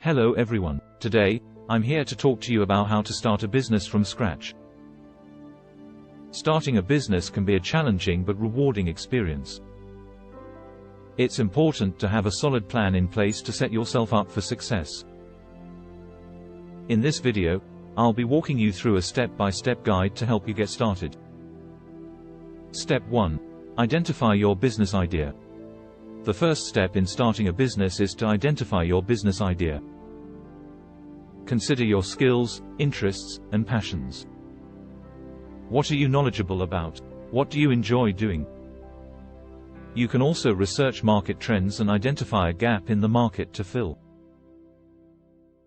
Hello everyone. Today, I'm here to talk to you about how to start a business from scratch. Starting a business can be a challenging but rewarding experience. It's important to have a solid plan in place to set yourself up for success. In this video, I'll be walking you through a step-by-step guide to help you get started. Step 1. Identify your business idea. The first step in starting a business is to identify your business idea. Consider your skills, interests, and passions. What are you knowledgeable about? What do you enjoy doing? You can also research market trends and identify a gap in the market to fill.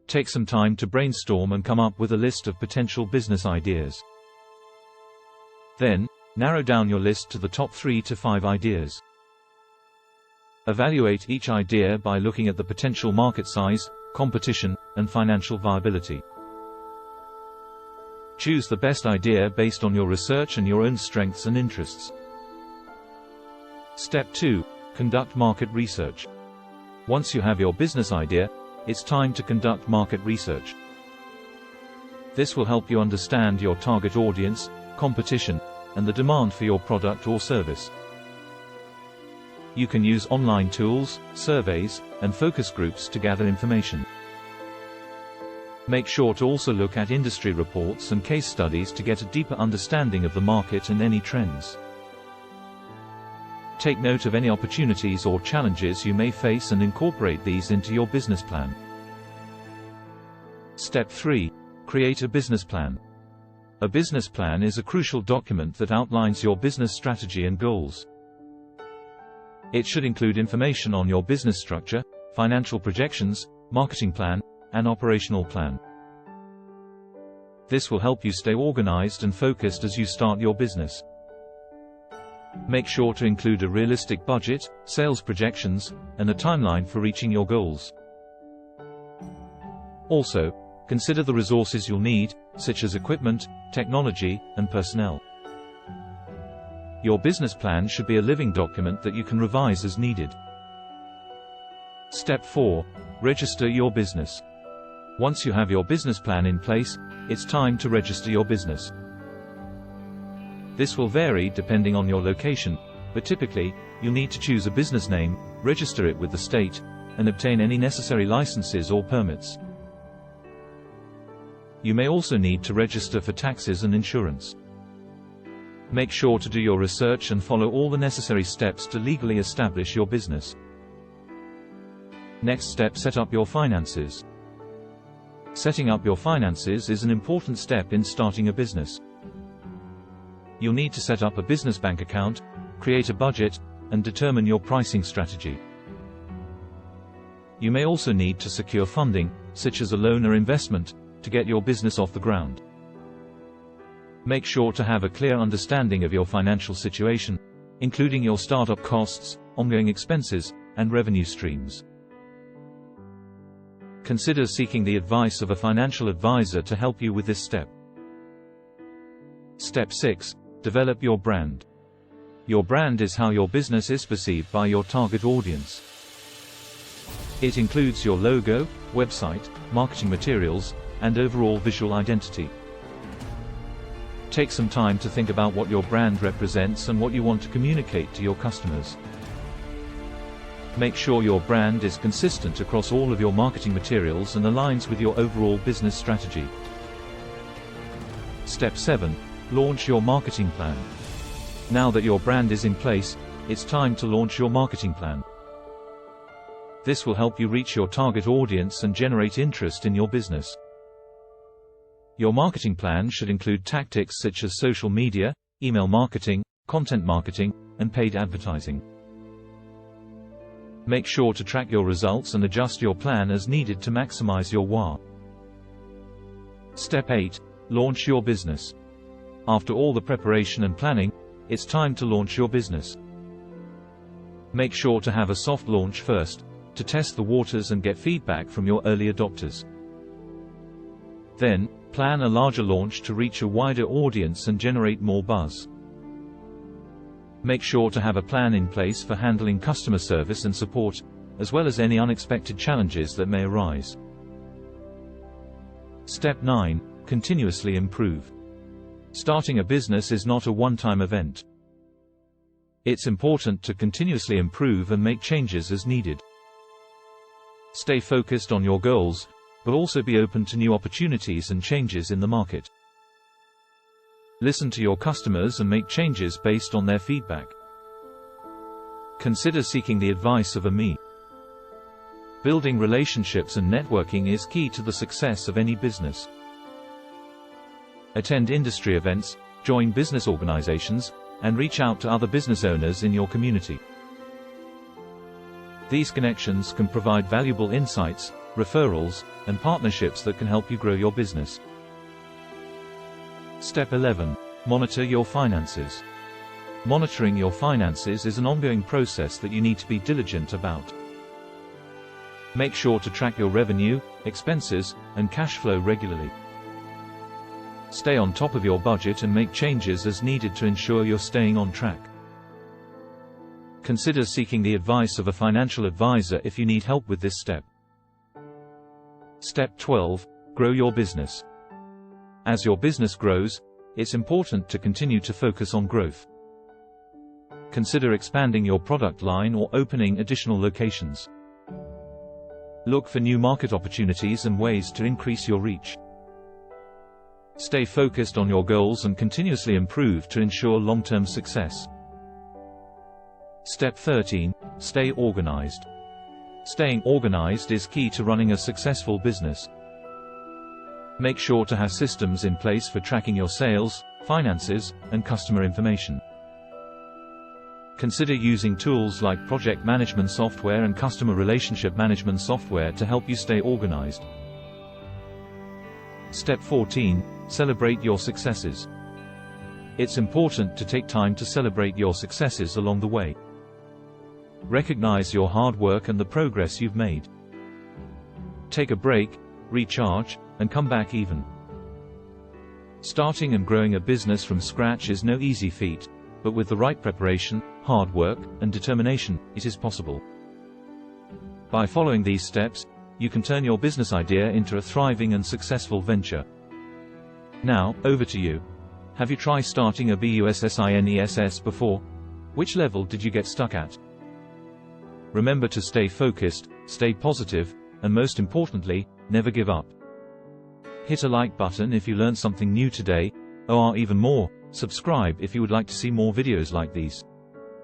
Take some time to brainstorm and come up with a list of potential business ideas. Then, narrow down your list to the top 3 to 5 ideas. Evaluate each idea by looking at the potential market size, competition, and financial viability. Choose the best idea based on your research and your own strengths and interests. Step 2. Conduct market research. Once you have your business idea, it's time to conduct market research. This will help you understand your target audience, competition, and the demand for your product or service. You can use online tools, surveys, and focus groups to gather information. Make sure to also look at industry reports and case studies to get a deeper understanding of the market and any trends. Take note of any opportunities or challenges you may face and incorporate these into your business plan. Step 3. Create a business plan. A business plan is a crucial document that outlines your business strategy and goals. It should include information on your business structure, financial projections, marketing plan, and operational plan. This will help you stay organized and focused as you start your business. Make sure to include a realistic budget, sales projections, and a timeline for reaching your goals. Also, consider the resources you'll need, such as equipment, technology, and personnel. Your business plan should be a living document that you can revise as needed. Step 4. Register your business. Once you have your business plan in place, it's time to register your business. This will vary depending on your location, but typically, you'll need to choose a business name, register it with the state, and obtain any necessary licenses or permits. You may also need to register for taxes and insurance. Make sure to do your research and follow all the necessary steps to legally establish your business. Next step, set up your finances. Setting up your finances is an important step in starting a business. You'll need to set up a business bank account, create a budget, and determine your pricing strategy. You may also need to secure funding, such as a loan or investment, to get your business off the ground. Make sure to have a clear understanding of your financial situation, including your startup costs, ongoing expenses, and revenue streams. Consider seeking the advice of a financial advisor to help you with this step. Step 6. Develop your brand. Your brand is how your business is perceived by your target audience. It includes your logo, website, marketing materials, and overall visual identity. Take some time to think about what your brand represents and what you want to communicate to your customers. Make sure your brand is consistent across all of your marketing materials and aligns with your overall business strategy. Step 7. Launch your marketing plan. Now that your brand is in place, it's time to launch your marketing plan. This will help you reach your target audience and generate interest in your business. Your marketing plan should include tactics such as social media, email marketing, content marketing, and paid advertising. Make sure to track your results and adjust your plan as needed to maximize your WA. Step 8. Launch your business. After all the preparation and planning, it's time to launch your business. Make sure to have a soft launch first, to test the waters and get feedback from your early adopters. Then, plan a larger launch to reach a wider audience and generate more buzz. Make sure to have a plan in place for handling customer service and support, as well as any unexpected challenges that may arise. Step 9. Continuously improve. Starting a business is not a one-time event. It's important to continuously improve and make changes as needed. Stay focused on your goals, but also be open to new opportunities and changes in the market. Listen to your customers and make changes based on their feedback. Consider seeking the advice of a me. Building relationships and networking is key to the success of any business. Attend industry events, join business organizations, and reach out to other business owners in your community. These connections can provide valuable insights, referrals, and partnerships that can help you grow your business. Step 11. Monitor your finances. Monitoring your finances is an ongoing process that you need to be diligent about. Make sure to track your revenue, expenses, and cash flow regularly. Stay on top of your budget and make changes as needed to ensure you're staying on track. Consider seeking the advice of a financial advisor if you need help with this step. Step 12. Grow your business. As your business grows, it's important to continue to focus on growth. Consider expanding your product line or opening additional locations. Look for new market opportunities and ways to increase your reach. Stay focused on your goals and continuously improve to ensure long-term success. Step 13. Stay organized. Staying organized is key to running a successful business. Make sure to have systems in place for tracking your sales, finances, and customer information. Consider using tools like project management software and customer relationship management software to help you stay organized. Step 14. Celebrate your successes. It's important to take time to celebrate your successes along the way. Recognize your hard work and the progress you've made. Take a break, recharge, and come back even. Starting and growing a business from scratch is no easy feat, but with the right preparation, hard work, and determination, it is possible. By following these steps, you can turn your business idea into a thriving and successful venture. Now, over to you. Have you tried starting a business before? Which level did you get stuck at? Remember to stay focused, stay positive, and most importantly, never give up. Hit a like button if you learned something new today, or even more, subscribe if you would like to see more videos like these.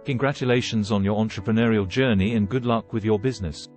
Congratulations on your entrepreneurial journey and good luck with your business.